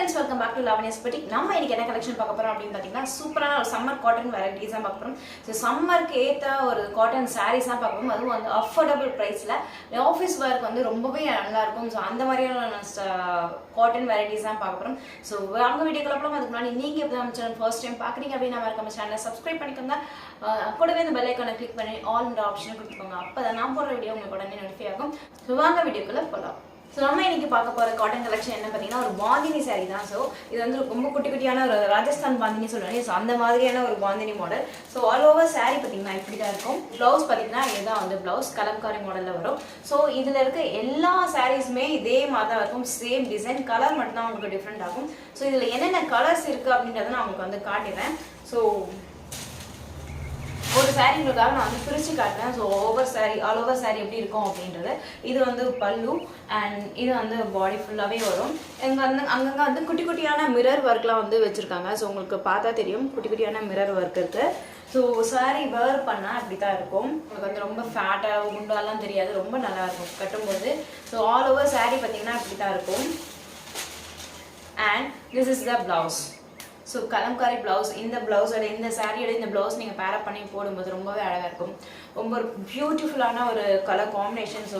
Friends, welcome back to Lavanya's boutique. நம்ம இன்னைக்கு என்ன கலெக்ஷன் பார்க்க போறோம் அப்படினு பாத்தீங்கன்னா சூப்பரான ஒரு சம்மர் காட்டன் வெரைட்டிஸ் தான் பார்க்க போறோம். சோ சம்மருக்கு ஏத்த ஒரு காட்டன் sarees தான் பார்க்க போறோம். அதுவும் வந்து அஃபோர்டபிள் பிரைஸ்ல ஆபீஸ் வேர்க்கு வந்து ரொம்பவே நல்லா இருக்கும். சோ அந்த மாதிரியான காட்டன் வெரைட்டிஸ் தான் பார்க்க போறோம். சோ வாங்க வீடியோக்குள்ள போலாம். அதுக்கு முன்னாடி நீங்க இப்ப நம்ம சேனல் ஃபர்ஸ்ட் டைம் பாக்குறீங்க அப்படினா மறக்காம சேனலை சப்ஸ்கிரைப் பண்ணிக்கோங்க. கூடவே இந்த பெல் ஐகானை கிளிக் பண்ணி ஆல் என்ற ஆப்ஷனை கொடுத்துக்கோங்க. அப்பதான் நான் போடுற வீடியோ உங்களுக்கு உடனே நோட்டிஃபை ஆகும். சோ வாங்க வீடியோக்குள்ள போலாம். ஸோ நம்ம இன்னைக்கு பார்க்க போகிற காட்டன் கலெக்ஷன் என்ன பார்த்தீங்கன்னா ஒரு பாந்தினி சாரீ தான். ஸோ இது வந்து ரொம்ப குட்டி குட்டியான ஒரு ராஜஸ்தான் பாந்தினி சொல்லுவாங்க. ஸோ அந்த மாதிரியான ஒரு bandhani model. So all over sari பார்த்தீங்கன்னா இப்படி தான் இருக்கும். ப்ளவுஸ் பார்த்தீங்கன்னா இதுதான் வந்து ப்ளவுஸ் கலம்காரி மாடலில் வரும். ஸோ இதில் இருக்க எல்லா சாரீஸுமே இதே மாதிரி தான் இருக்கும். சேம் டிசைன், கலர் மட்டும்தான் உங்களுக்கு டிஃப்ரெண்ட் ஆகும். ஸோ இதில் என்னென்ன கலர்ஸ் இருக்குது அப்படின்றத நான் உங்களுக்கு வந்து காட்டிடுறேன். ஸோ ஒரு சாரீங்களுக்காக நான் வந்து பிரித்து காட்டுறேன். ஸோ ஆல் ஓவர் சாரீ எப்படி இருக்கும் அப்படின்றது. இது வந்து பல்லு அண்ட் இது வந்து பாடி ஃபுல்லாகவே வரும். அங்கங்கே வந்து குட்டி குட்டியான மிரர் ஒர்க்லாம் வந்து வச்சுருக்காங்க. ஸோ உங்களுக்கு பார்த்தா தெரியும் குட்டி குட்டியான மிரர் ஒர்க் இருக்குது. ஸோ சாரீ வேர் பண்ணால் இப்படி தான் இருக்கும். உங்களுக்கு வந்து ரொம்ப ஃபேட்டாக குண்டாலாம் தெரியாது, ரொம்ப நல்லா இருக்கும் கட்டும்போது. ஸோ ஆல் ஓவர் சாரீ பார்த்தீங்கன்னா இப்படி தான் இருக்கும். And this is the blouse. So Kalamkari blouse. இந்த ப்ளவுஸோட இந்த சாரியோட இந்த ப்ளவுஸ் நீங்கள் பேரப் பண்ணி போடும்போது ரொம்பவே அழகாக இருக்கும். ரொம்ப ஒரு பியூட்டிஃபுல்லான ஒரு கலர் காம்பினேஷன். ஸோ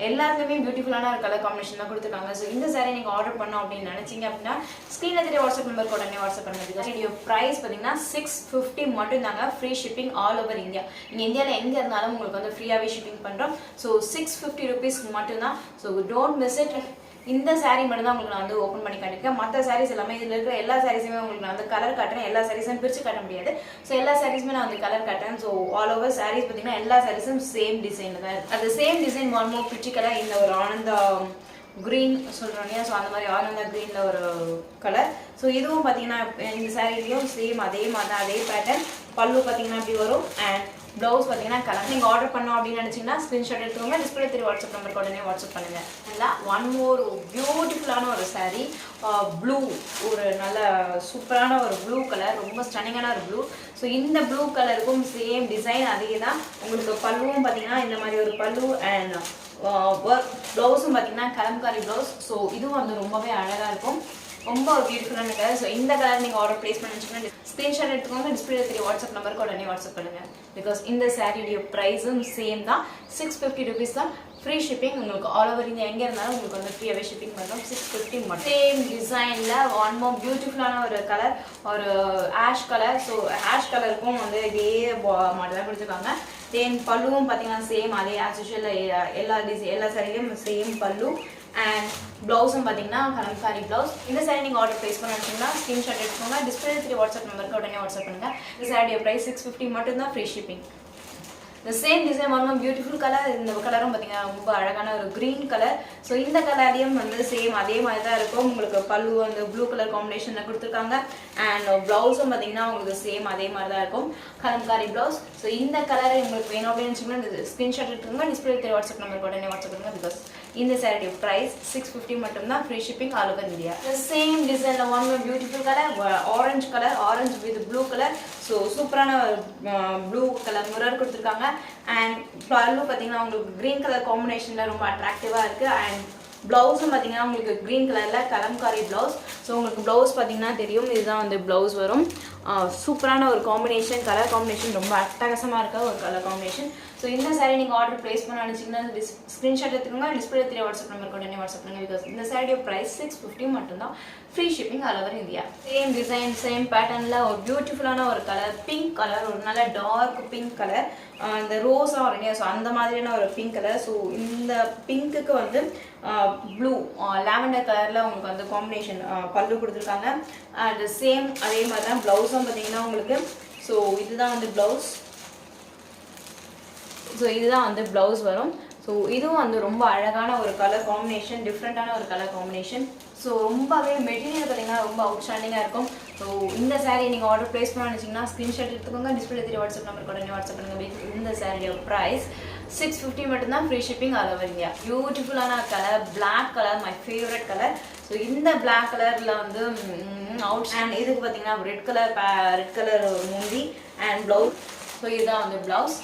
எல்லாருக்குமே பியூட்டிஃபுல்லான ஒரு கலர் காம்பினேஷன் தான் கொடுத்துருக்காங்க. ஸோ இந்த சாரீ நீங்கள் ஆர்டர் பண்ணோம் அப்படின்னு நினச்சிங்க அப்படின்னா ஸ்க்ரீனில் தெரிய வாட்ஸ்அப் நம்பருக்கு உடனே வாட்ஸ்அப் பண்ணுங்க. இதோட ப்ரைஸ் பார்த்தீங்கன்னா 650 மட்டும் தாங்க. Free shipping all over India. நீங்கள் இந்தியாவில் எங்கே இருந்தாலும் உங்களுக்கு வந்து ஃப்ரீயாகவே ஷிப்பிங் பண்ணுறோம். ஸோ 650 rupees மட்டும்தான். So don't miss it. இந்த சாரீ மட்டும் தான் உங்களுக்கு நான் வந்து ஓப்பன் பண்ணி காட்டிருக்கேன். மற்ற சாரீஸ் எல்லாமே இதில் இருக்கிற எல்லா சாரீஸுமே உங்களுக்கு நான் வந்து கலர் காட்டுறேன். எல்லா சாரீஸும் பிரித்து காட்ட முடியாது. ஸோ எல்லா சாரீஸுமே நான் வந்து கலர் காட்டுறேன். ஸோ ஆல் ஓவர் சாரீஸ் பார்த்தீங்கன்னா எல்லா சாரீஸும் சேம் டிசைனில் தான் இருக்குது. அது சேம் டிசைன் ஒன் மோர் பிச்சி கலர். இந்த ஒரு ஆனந்தா க்ரீன் சொல்கிறோம் இல்லையா. ஸோ அந்த மாதிரி ஆனந்தா க்ரீனில் ஒரு கலர். ஸோ இதுவும் பார்த்தீங்கன்னா இந்த சாரீலையும் சேம் அதே மாதிரி தான், அதே பேட்டர்ன். பல்லு பார்த்தீங்கன்னா அப்படி வரும். அண்ட் ப்ளவுஸ் பார்த்தீங்கன்னா கலர். நீங்கள் ஆர்டர் பண்ணோம் அப்படின்னு நினச்சிங்கன்னா ஸ்க்ரீன்ஷாட் எடுத்துக்கோங்க. டிஸ்பிளே தெரிய வாட்ஸ்அப் நம்பருக்கு உடனே வாட்ஸ்அப் பண்ணுங்கள். நல்லா ஒன் மோர் பியூட்டிஃபுல்லான ஒரு சாரீ. ப்ளூ, ஒரு நல்ல சூப்பரான ஒரு ப்ளூ கலர், ரொம்ப ஸ்டன்னிங்கான ஒரு ப்ளூ. ஸோ இந்த ப்ளூ கலருக்கும் சேம் டிசைன் அதே தான். உங்களுக்கு பல்லுவும் பார்த்தீங்கன்னா இந்த மாதிரி ஒரு பல்லு அண்ட் ஒர்க். ப்ளவுஸும் பார்த்தீங்கன்னா கலம்காரி ப்ளவுஸ். ஸோ இதுவும் வந்து ரொம்பவே அழகாக இருக்கும். ரொம்ப ஒரு பியூட்டிஃபுல்லான கலர். ஸோ இந்த கலர் நீங்கள் ஆர்டர் ப்ளேஸ் பண்ணி வச்சுக்கோங்க. ஸ்க்ரீன்ஷாட் எடுத்துக்கோங்க. டிஸ்பிளே தெரிய வாட்ஸ்அப் நம்பருக்கு உடனே வாட்ஸ்அப் பண்ணுங்கள். பிகாஸ் இந்த சாரியுடைய ப்ரைஸும் சேம் தான். 650 rupees தான். Free shipping. உங்களுக்கு ஆல் ஓவர் இந்தியா எங்கே இருந்தாலும் உங்களுக்கு வந்து ஃப்ரீயாகவே ஷிப்பிங் பண்ணுறோம். 650 மட்டும். சேம் டிசைனில் ஒன் மோர் பியூட்டிஃபுல்லான ஒரு கலர், ஒரு ஆஷ் கலர். ஸோ ஆஷ் கலருக்கும் வந்து இதே மாடல் தான் கொடுத்துருக்காங்க. தென் பல்லுவும் பார்த்தீங்கன்னா சேம் அதே ஆஸ் யூஷுவல் எல்லா சாரிலையும் சேம் பல்லு. அண்ட் ப்ளவுஸும் பார்த்தீங்கன்னா கலம்காரி ப்ளவுஸ். இந்த சாரீ நீங்கள் ஆர்டர் ப்ளேஸ் பண்ண வச்சிங்கன்னா ஸ்க்ரீன்ஷாட் எடுத்துக்கோங்க. டிஸ்பிளே தெரிய வாட்ஸ்அப் நம்பருக்கு உடனே வாட்ஸ்அப் பண்ணுங்கள். இந்த சாரியோட ப்ரைஸ் 650 மட்டும்தான். Free shipping. இந்த சேம் டிசைன் வரணும். Beautiful colour. இந்த கலரும் பார்த்தீங்கன்னா ரொம்ப அழகான ஒரு க்ரீன் கலர். ஸோ இந்த கலர்லையும் வந்து சேம் அதே மாதிரி தான் இருக்கும். உங்களுக்கு பல்லு வந்து ப்ளூ கலர் காம்பினேஷனில் கொடுத்துருக்காங்க. அண்ட் ப்ளவுஸும் பார்த்தீங்கன்னா உங்களுக்கு சேம் அதே மாதிரி தான் இருக்கும். கலம்காரி ப்ளவுஸ். ஸோ இந்த கலரை உங்களுக்கு வேணும் அப்படின்னு வச்சுக்கோங்க. ஸ்க்ரீன்ஷாட் எடுத்துக்கோங்க. டிஸ்பிளே தெரிய வாட்ஸ்அப் நம்பருக்கு உடனே வாட்ஸ்அப் பண்ணுங்கள். பிகாஸ் இந்த சாரியோட ப்ரைஸ் 650 மட்டும்தான். Free shipping all over India. Same டிசைனில் one beautiful colour, orange colour, orange with blue colour. So சூப்பரான ப்ளூ கலர் மிரர் கொடுத்துருக்காங்க. அண்ட் பல்லு பார்த்தீங்கன்னா உங்களுக்கு க்ரீன் கலர் காம்பினேஷனில் ரொம்ப அட்ராக்டிவாக இருக்குது. அண்ட் ப்ளவுஸும் பார்த்தீங்கன்னா உங்களுக்கு க்ரீன் கலரில் கலம்காரி ப்ளவுஸ். ஸோ உங்களுக்கு ப்ளவுஸ் பார்த்தீங்கன்னா தெரியும், இதுதான் வந்து ப்ளவுஸ் வரும். சூப்பரான ஒரு காம்பினேஷன், கலர் காம்பினேஷன் ரொம்ப அட்டகாசமாக இருக்க ஒரு கலர் காம்பினேஷன். ஸோ இந்த சாரீ நீங்கள் ஆர்டர் ப்ளேஸ் பண்ண நினச்சிங்கன்னா ஸ்க்ரீன்ஷாட் எடுத்துக்கோங்க. டிஸ்பிளே தெரிய வாட்ஸ்அப் நம்பருக்கு உடனே வாட்ஸ்அப் பண்ணுங்கள். பிகாஸ் இந்த சாரியோட ப்ரைஸ் 650 மட்டும்தான். Free shipping all over India. Same design, same பேட்டர்னில் ஒரு பியூட்டிஃபுல்லான ஒரு கலர், பிங்க் கலர், ஒரு நல்ல டார்க் பிங்க் கலர். இந்த ரோஸாக வரும் இல்லையா. ஸோ அந்த மாதிரியான ஒரு பிங்க் கலர். ஸோ இந்த பிங்க்குக்கு வந்து ப்ளூ லாவெண்டர் கலரில் உங்களுக்கு வந்து காம்பினேஷன் பல்லு கொடுத்துருக்காங்க. அண்ட் சேம் அதே மாதிரி தான் ப்ளவுஸும் பார்த்தீங்கன்னா உங்களுக்கு. ஸோ இதுதான் வந்து ப்ளவுஸ். ஸோ இதுதான் வந்து ப்ளவுஸ் வரும். ஸோ இதுவும் வந்து ரொம்ப அழகான ஒரு கலர் காம்பினேஷன், டிஃப்ரெண்ட்டான ஒரு கலர் காம்பினேஷன். ஸோ ரொம்பவே மெட்டீரியல் பார்த்தீங்கன்னா ரொம்ப அவுட்ஸ்டாண்டிங்காக இருக்கும். ஸோ இந்த சாரீ நீங்கள் ஆர்டர் ப்ளேஸ் பண்ண நினச்சிங்கன்னா ஸ்க்ரீன்ஷாட் எடுத்துக்கோங்க. டிஸ்பிளே தெரிய வாட்ஸ்அப் நம்பருக்கு உடனே வாட்ஸ்அப் பண்ணுங்கள். இந்த சாரியோட ப்ரைஸ் 650 மட்டும்தான். Free shipping all over India. பியூட்டிஃபுல்லான colour, black colour, my favourite colour. So இந்த பிளாக் கலரில் வந்து அவுட் அண்ட் இதுக்கு பார்த்தீங்கன்னா ரெட் கலர் முந்தி அண்ட் ப்ளவுஸ். ஸோ இதுதான் வந்து ப்ளவுஸ்.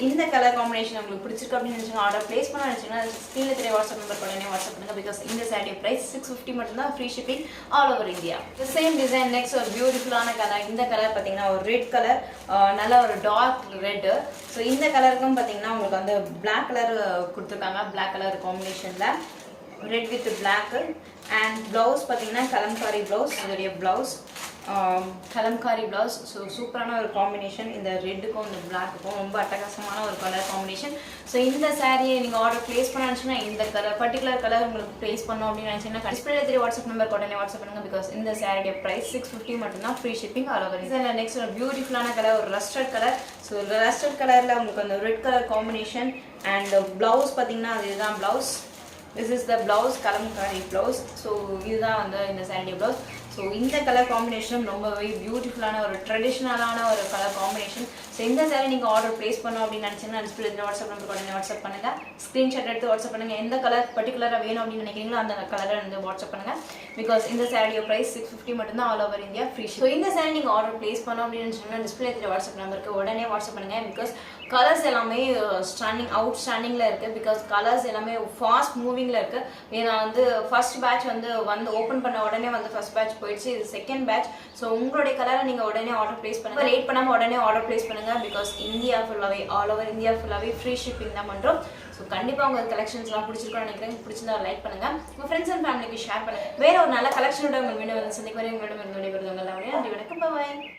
இந்த கலர் காம்பினேஷன் உங்களுக்கு பிடிச்சிருக்கு அப்படின்னு நினச்சிங்க ஆர்டர் ப்ளேஸ் பண்ண நினச்சிங்கன்னா ஸ்க்ரீனில் தெரிய வாட்ஸ்அப் நம்பர் உடனே வாட்ஸ்அப் பண்ணுங்க. பிகாஸ் இந்த சாரீ ப்ரைஸ் 650 மட்டும்தான், free shipping all over India. Same design next ஒரு பியூட்டிஃபுல்லான கலர். இந்த கலர் பார்த்தீங்கன்னா ஒரு ரெட் கலர், நல்ல ஒரு டார்க் ரெட்டு. ஸோ இந்த கலருக்கும் பார்த்தீங்கன்னா உங்களுக்கு வந்து பிளாக் கலர் கொடுத்துருக்காங்க. பிளாக் கலர் காம்பினேஷனில் red with black. And blouse பார்த்தீங்கன்னா கலம்காரி ப்ளவுஸ். இதோடைய ப்ளவுஸ் கலம்காரி ப்ளவுஸ். ஸோ சூப்பரான ஒரு காம்பினேஷன். இந்த ரெட்டுக்கும் இந்த பிளாக்குக்கும் ரொம்ப அட்டகாசமான ஒரு கலர் காம்பினேஷன். ஸோ இந்த சாரியை நீங்கள் ஆர்டர் ப்ளேஸ் பண்ண நினச்சிங்கன்னா இந்த கலர் பர்டிகுலர் கலர் உங்களுக்கு ப்ளேஸ் பண்ணோம் அப்படின்னு நினச்சிங்கன்னா டிஸ்பிளே தெரிய வாட்ஸ்அப் நம்பர் உடனே வாட்ஸ்அப் பண்ணுங்க. பிகாஸ் இந்த சாரியோட ப்ரைஸ் 650 மட்டும்தான், ஃப்ரீ ஷிப்பிங் ஆல் ஓவர். இதில் நெக்ஸ்ட் ஒரு பியூட்டிஃபுல்லான கலர் ஒரு ரஸ்டர்ட் கலர். ஸோ ரஸ்டர்ட் கலரில் உங்களுக்கு அந்த red colour combination. And blouse பார்த்தீங்கன்னா அது இதுதான் blouse. This is the blouse, kalamkari blouse. So இதுதான் வந்து இந்த சாரியோட ப்ளவுஸ். ஸோ இந்த கலர் காம்பினேஷனும் ரொம்பவே பியூட்டிஃபுல்லான ஒரு ட்ரெடிஷ்னலான ஒரு கலர் காம்பினேஷன். ஸோ இந்த சாரி நீங்கள் ஆர்டர் ப்ளேஸ் பண்ணோம் அப்படின்னு நினச்சிங்கன்னா டிஸ்பிளே வாட்ஸ்அப் நம்பர் உடனே வாட்ஸ்அப் பண்ணுங்கள். ஸ்க்ரீன்ஷாட் எடுத்து வாட்ஸ்அப் பண்ணுங்கள். எந்த கலர் பர்டிகுலராக வேணும் அப்படின்னு நினைக்கிறீங்களோ அந்த கலரை வந்து வாட்ஸ்அப் பண்ணுங்கள். பிகாஸ் இந்த சாரியோட ப்ரைஸ் 650 மட்டும்தான், all over India, free. So இந்த சாரி நீங்கள் ஆர்டர் ப்ளேஸ் பண்ணோம் அப்படின்னு நினச்சிங்கன்னா டிஸ்பிளே வாட்ஸ்அப் நம்பருக்கு உடனே வாட்ஸ்அப் பண்ணுங்கள். பிகாஸ் கலர்ஸ் எல்லாமே அவுட் ஸ்டாண்டிங்கில் இருக்குது. பிகாஸ் கலர்ஸ் எல்லாமே ஃபாஸ்ட் மூவிங்கில் இருக்குது. ஏன்னா வந்து ஃபர்ஸ்ட் பேட்ச் வந்து ஓப்பன் பண்ண உடனே வந்து ஃபர்ஸ்ட் பேட்ச் போயிடுச்சு. இது செகண்ட் பேட்ச். ஸோ உங்களுடைய கலரை நீங்கள் உடனே ஆர்டர் ப்ளேஸ் பண்ணுங்கள். லேட் பண்ணாமல் உடனே ஆர்டர் ப்ளேஸ் பண்ணுங்கள். பிகாஸ் இந்தியா ஃபுல்லாகவே ஆல் ஓவர் இந்தியா ஃபுல்லாகவே ஃப்ரீ ஷிப்பிங் தான் பண்ணுறோம். ஸோ கண்டிப்பாக உங்கள் கலெக்ஷன்ஸ்லாம் பிடிச்சிருக்கோன்னு நினைக்கிறேன். பிடிச்சிருந்தா லைக் பண்ணுங்கள், உங்கள் ஃப்ரெண்ட்ஸ் அண்ட் ஃபேமிலிக்கு ஷேர் பண்ணுங்கள். வேறு ஒரு நல்ல கலெக்ஷனோட உங்கள் வீடியோ வந்து சந்திக்கு வரை உங்களிடம் விடைபெறுவங்க. நன்றி, வணக்கம், பாய்.